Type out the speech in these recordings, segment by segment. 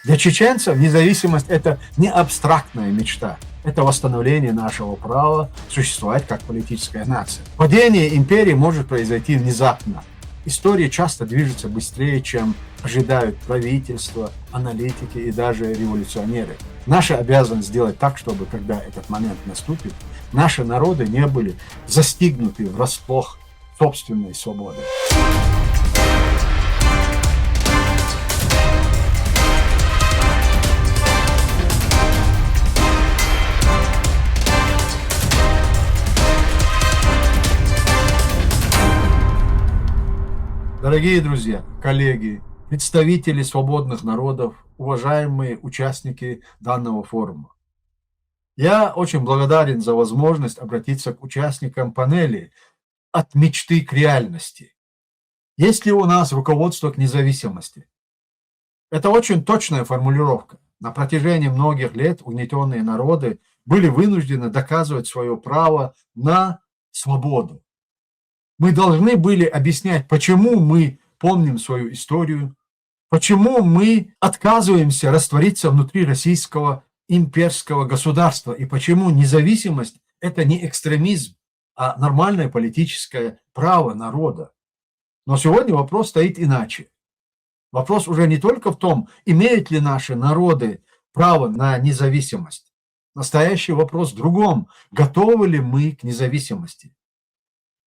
Для чеченцев независимость – это не абстрактная мечта. Это восстановление нашего права существовать как политическая нация. Падение империи может произойти внезапно. История часто движется быстрее, чем ожидают правительства, аналитики и даже революционеры. Наша обязанность сделать так, чтобы, когда этот момент наступит, наши народы не были застигнуты врасплох собственной свободой. Дорогие друзья, коллеги, представители свободных народов, уважаемые участники данного форума. Я очень благодарен за возможность обратиться к участникам панели «От мечты к реальности». Есть ли у нас руководство к независимости? Это очень точная формулировка. На протяжении многих лет угнетенные народы были вынуждены доказывать свое право на свободу. Мы должны были объяснять, почему мы помним свою историю, почему мы отказываемся раствориться внутри российского имперского государства и почему независимость – это не экстремизм, а нормальное политическое право народа. Но сегодня вопрос стоит иначе. Вопрос уже не только в том, имеют ли наши народы право на независимость. Настоящий вопрос в другом. Готовы ли мы к независимости?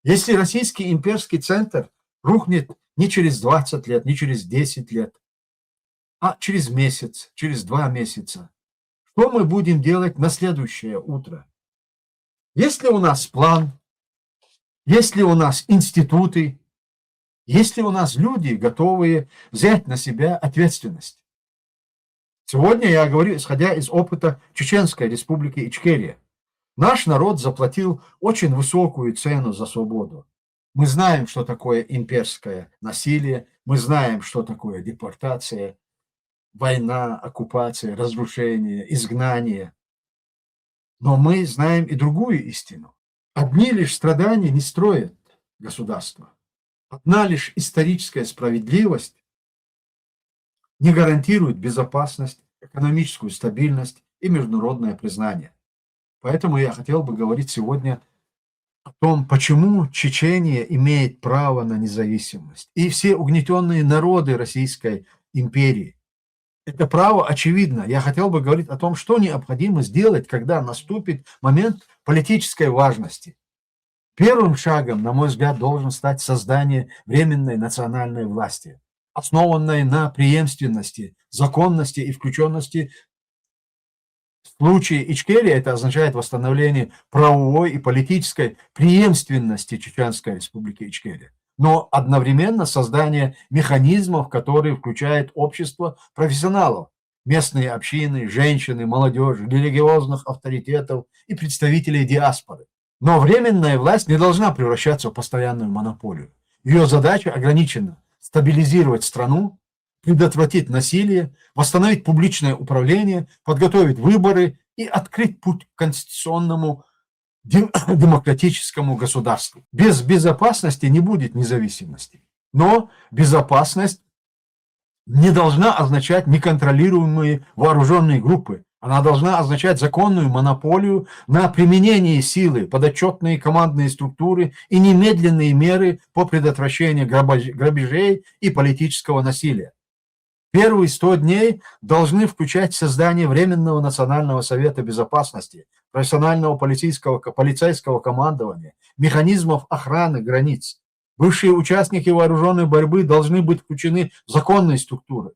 Если российский имперский центр рухнет не через 20 лет, не через 10 лет, а через месяц, через 2 месяца, что мы будем делать на следующее утро? Есть ли у нас план? Есть ли у нас институты? Есть ли у нас люди, готовые взять на себя ответственность? Сегодня я говорю, исходя из опыта Чеченской республики Ичкерия. Наш народ заплатил очень высокую цену за свободу. Мы знаем, что такое имперское насилие, мы знаем, что такое депортация, война, оккупация, разрушение, изгнание. Но мы знаем и другую истину. Одни лишь страдания не строят государство. Одна лишь историческая справедливость не гарантирует безопасность, экономическую стабильность и международное признание. Поэтому я хотел бы говорить сегодня о том, почему Чечения имеет право на независимость. И все угнетенные народы Российской империи. Это право очевидно. Я хотел бы говорить о том, что необходимо сделать, когда наступит момент политической важности. Первым шагом, на мой взгляд, должен стать создание временной национальной власти, основанной на преемственности, законности и включенности. В случае Ичкерии это означает восстановление правовой и политической преемственности Чеченской республики Ичкерия, но одновременно создание механизмов, которые включают общество профессионалов, местные общины, женщины, молодежь, религиозных авторитетов и представителей диаспоры. Но временная власть не должна превращаться в постоянную монополию. Ее задача ограничена – стабилизировать страну, предотвратить насилие, восстановить публичное управление, подготовить выборы и открыть путь к конституционному демократическому государству. Без безопасности не будет независимости. Но безопасность не должна означать неконтролируемые вооруженные группы. Она должна означать законную монополию на применение силы, подотчетные командные структуры и немедленные меры по предотвращению грабежей и политического насилия. Первые 100 дней должны включать создание Временного национального совета безопасности, профессионального полицейского командования, механизмов охраны границ. Бывшие участники вооруженной борьбы должны быть включены в законные структуры.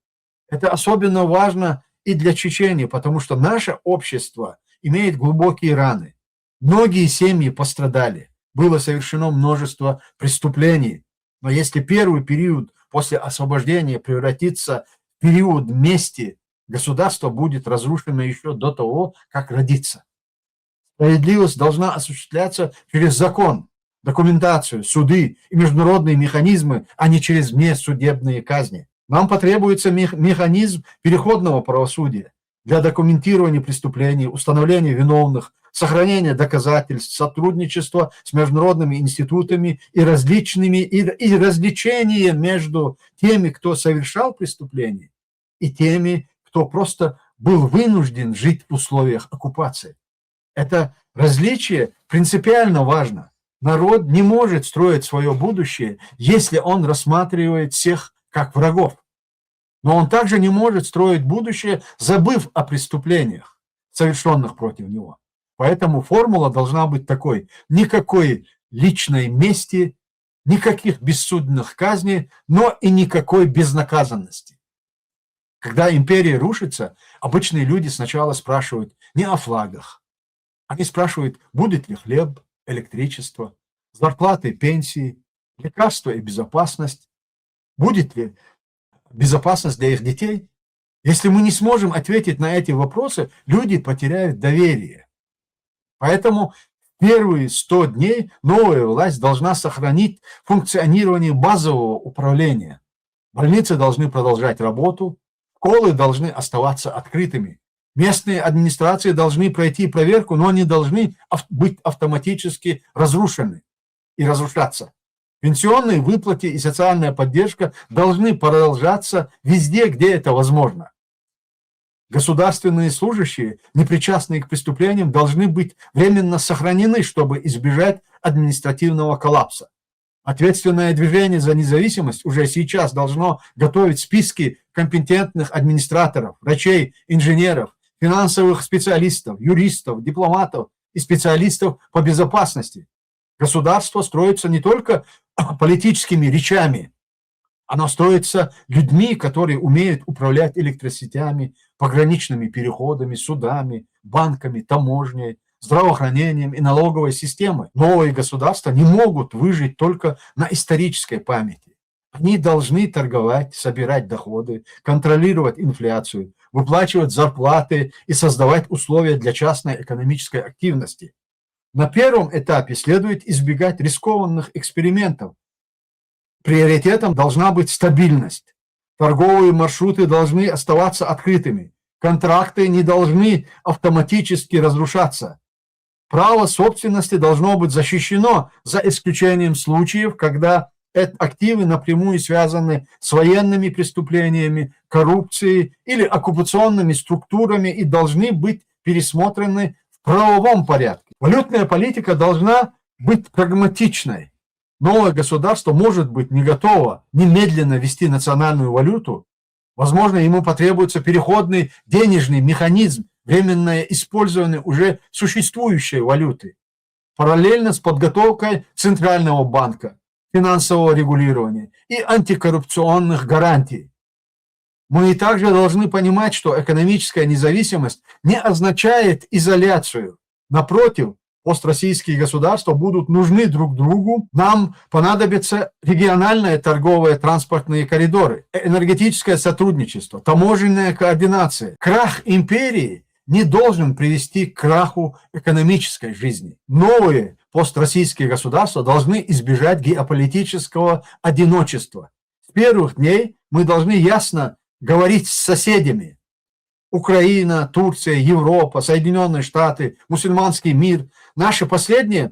Это особенно важно и для Чечении, потому что наше общество имеет глубокие раны. Многие семьи пострадали, было совершено множество преступлений. Но если первый период после освобождения превратится в период мести, государство будет разрушено еще до того, как родится. Справедливость должна осуществляться через закон, документацию, суды и международные механизмы, а не через внесудебные казни. Нам потребуется механизм переходного правосудия для документирования преступлений, установления виновных, сохранения доказательств, сотрудничества с международными институтами и развлечения между теми, кто совершал преступления, и теми, кто просто был вынужден жить в условиях оккупации. Это различие принципиально важно. Народ не может строить свое будущее, если он рассматривает всех как врагов. Но он также не может строить будущее, забыв о преступлениях, совершенных против него. Поэтому формула должна быть такой: никакой личной мести, никаких бессудных казней, но и никакой безнаказанности. Когда империя рушится, обычные люди сначала спрашивают не о флагах. Они спрашивают, будет ли хлеб, электричество, зарплаты, пенсии, лекарства и безопасность, будет ли безопасность для их детей. Если мы не сможем ответить на эти вопросы, люди потеряют доверие. Поэтому первые 100 дней новая власть должна сохранить функционирование базового управления. Больницы должны продолжать работу, школы должны оставаться открытыми. Местные администрации должны пройти проверку, но они должны быть автоматически разрушены и разрушаться. Пенсионные выплаты и социальная поддержка должны продолжаться везде, где это возможно. Государственные служащие, непричастные к преступлениям, должны быть временно сохранены, чтобы избежать административного коллапса. Ответственное движение за независимость уже сейчас должно готовить списки компетентных администраторов, врачей, инженеров, финансовых специалистов, юристов, дипломатов и специалистов по безопасности. Государство строится не только политическими речами, оно строится людьми, которые умеют управлять электросетями, пограничными переходами, судами, банками, таможней, здравоохранением и налоговой системой. Новые государства не могут выжить только на исторической памяти. Они должны торговать, собирать доходы, контролировать инфляцию, выплачивать зарплаты и создавать условия для частной экономической активности. На первом этапе следует избегать рискованных экспериментов. Приоритетом должна быть стабильность. Торговые маршруты должны оставаться открытыми. Контракты не должны автоматически разрушаться. Право собственности должно быть защищено, за исключением случаев, когда активы напрямую связаны с военными преступлениями, коррупцией или оккупационными структурами и должны быть пересмотрены в правовом порядке. Валютная политика должна быть прагматичной. Новое государство может быть не готово немедленно ввести национальную валюту. Возможно, ему потребуется переходный денежный механизм, временное использование уже существующей валюты. Параллельно с подготовкой Центрального банка, финансового регулирования и антикоррупционных гарантий. Мы также должны понимать, что экономическая независимость не означает изоляцию. Напротив, построссийские государства будут нужны друг другу. Нам понадобятся региональные торговые транспортные коридоры, энергетическое сотрудничество, таможенная координация. Крах империи не должен привести к краху экономической жизни. Новые построссийские государства должны избежать геополитического одиночества. С первых дней мы должны ясно говорить с соседями. Украина, Турция, Европа, Соединенные Штаты, мусульманский мир. Наше послание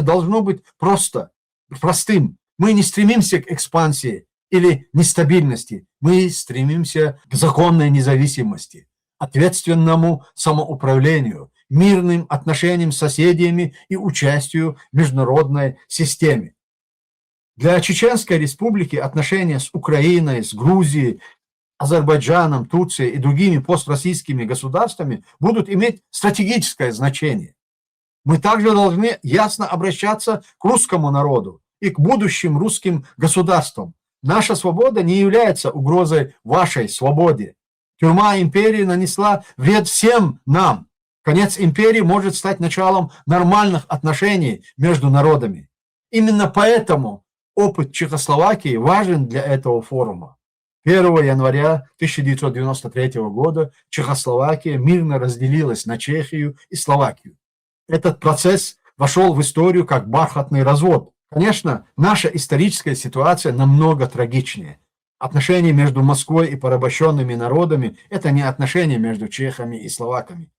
должно быть простым. Мы не стремимся к экспансии или нестабильности. Мы стремимся к законной независимости, ответственному самоуправлению, мирным отношениям с соседями и участию в международной системе. Для Чеченской республики отношения с Украиной, с Грузией, Азербайджаном, Турцией и другими построссийскими государствами будут иметь стратегическое значение. Мы также должны ясно обращаться к русскому народу и к будущим русским государствам. Наша свобода не является угрозой вашей свободе. Тюрьма империи нанесла вред всем нам. Конец империи может стать началом нормальных отношений между народами. Именно поэтому опыт Чехословакии важен для этого форума. 1 января 1993 года Чехословакия мирно разделилась на Чехию и Словакию. Этот процесс вошел в историю как бархатный развод. Конечно, наша историческая ситуация намного трагичнее. Отношения между Москвой и порабощенными народами – это не отношения между чехами и словаками.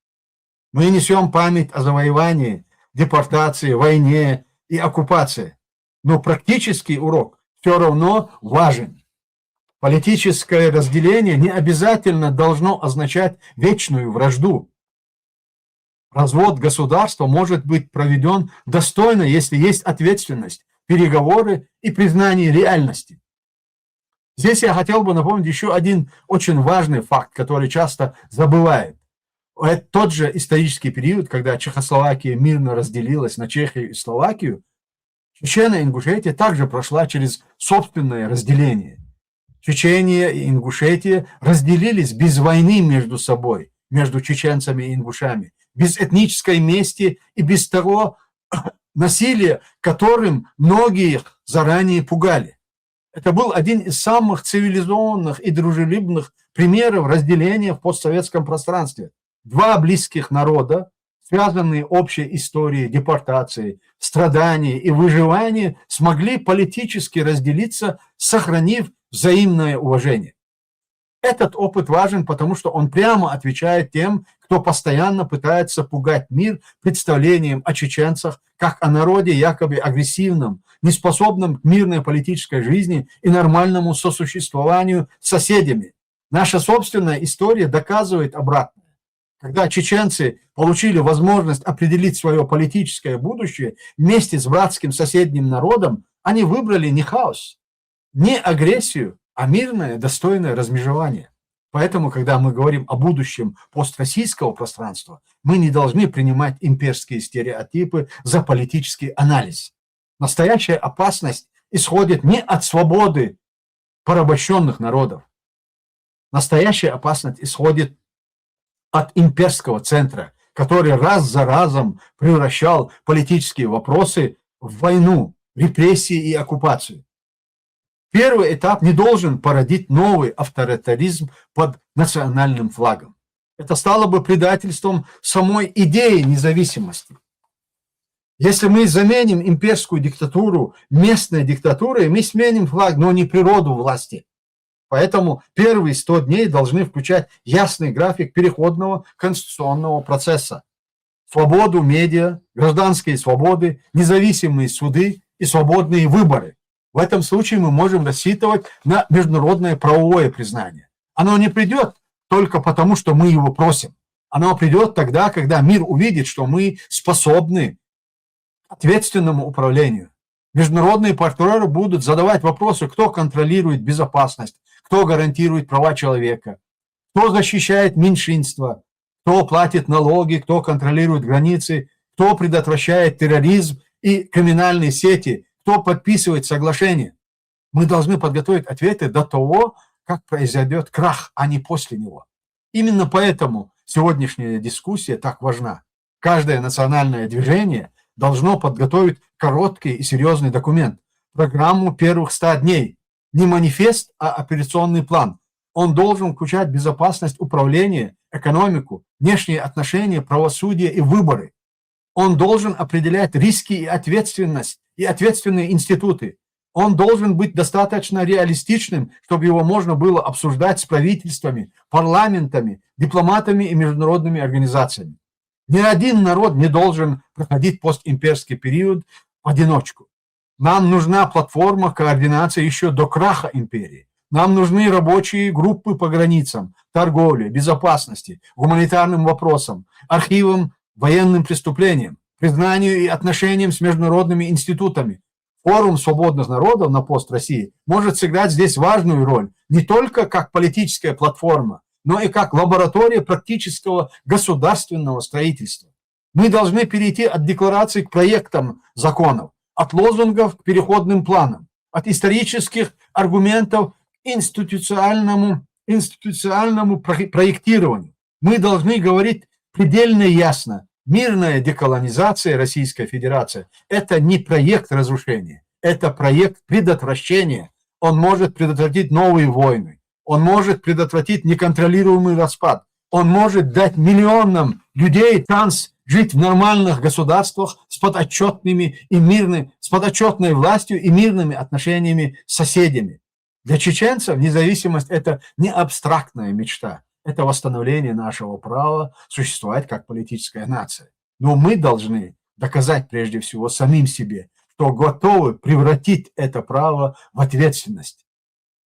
Мы несем память о завоевании, депортации, войне и оккупации. Но практический урок все равно важен. Политическое разделение не обязательно должно означать вечную вражду. Развод государства может быть проведен достойно, если есть ответственность, переговоры и признание реальности. Здесь я хотел бы напомнить еще один очень важный факт, который часто забывают. Это тот же исторический период, когда Чехословакия мирно разделилась на Чехию и Словакию, Чечения и Ингушетия также прошла через собственное разделение. Чечения и Ингушетия разделились без войны между собой, между чеченцами и ингушами, без этнической мести и без того насилия, которым многих заранее пугали. Это был один из самых цивилизованных и дружелюбных примеров разделения в постсоветском пространстве. Два близких народа, связанные общей историей депортации, страданий и выживания, смогли политически разделиться, сохранив взаимное уважение. Этот опыт важен, потому что он прямо отвечает тем, кто постоянно пытается пугать мир представлением о чеченцах как о народе якобы агрессивном, неспособном к мирной политической жизни и нормальному сосуществованию с соседями. Наша собственная история доказывает обратное. Когда чеченцы получили возможность определить свое политическое будущее вместе с братским соседним народом, они выбрали не хаос, не агрессию, а мирное, достойное размежевание. Поэтому, когда мы говорим о будущем построссийского пространства, мы не должны принимать имперские стереотипы за политический анализ. Настоящая опасность исходит не от свободы порабощенных народов. Настоящая опасность исходит от имперского центра, который раз за разом превращал политические вопросы в войну, репрессии и оккупацию. Первый этап не должен породить новый авторитаризм под национальным флагом. Это стало бы предательством самой идеи независимости. Если мы заменим имперскую диктатуру местной диктатурой, мы сменим флаг, но не природу власти. Поэтому первые 100 дней должны включать ясный график переходного конституционного процесса. Свободу медиа, гражданские свободы, независимые суды и свободные выборы. В этом случае мы можем рассчитывать на международное правовое признание. Оно не придет только потому, что мы его просим. Оно придет тогда, когда мир увидит, что мы способны к ответственному управлению. Международные партнеры будут задавать вопросы, кто контролирует безопасность, кто гарантирует права человека, кто защищает меньшинства, кто платит налоги, кто контролирует границы, кто предотвращает терроризм и криминальные сети, кто подписывает соглашение. Мы должны подготовить ответы до того, как произойдет крах, а не после него. Именно поэтому сегодняшняя дискуссия так важна. Каждое национальное движение должно подготовить короткий и серьезный документ, программу первых 100 дней. Не манифест, а операционный план. Он должен включать безопасность управления, экономику, внешние отношения, правосудие и выборы. Он должен определять риски и ответственность, и ответственные институты. Он должен быть достаточно реалистичным, чтобы его можно было обсуждать с правительствами, парламентами, дипломатами и международными организациями. Ни один народ не должен проходить постимперский период в одиночку. Нам нужна платформа координации еще до краха империи. Нам нужны рабочие группы по границам, торговле, безопасности, гуманитарным вопросам, архивам, военным преступлениям, признанию и отношениям с международными институтами. Форум свободных народов на пост России может сыграть здесь важную роль не только как политическая платформа, но и как лаборатория практического государственного строительства. Мы должны перейти от деклараций к проектам законов, от лозунгов к переходным планам, от исторических аргументов к институциональному проектированию. Мы должны говорить предельно ясно. Мирная деколонизация Российской Федерации – это не проект разрушения, это проект предотвращения. Он может предотвратить новые войны, он может предотвратить неконтролируемый распад, он может дать миллионам людей шанс жить в нормальных государствах с подотчетной властью и мирными отношениями с соседями. Для чеченцев независимость – это не абстрактная мечта. Это восстановление нашего права существовать как политическая нация. Но мы должны доказать прежде всего самим себе, что готовы превратить это право в ответственность.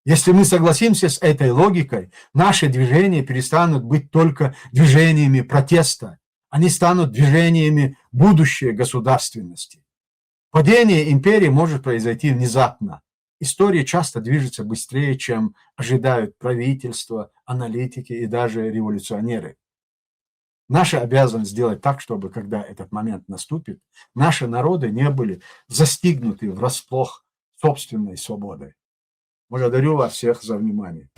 Если мы согласимся с этой логикой, наши движения перестанут быть только движениями протеста. Они станут движениями будущей государственности. Падение империи может произойти внезапно. История часто движется быстрее, чем ожидают правительства, аналитики и даже революционеры. Наша обязанность сделать так, чтобы, когда этот момент наступит, наши народы не были застигнуты врасплох собственной свободой. Благодарю вас всех за внимание.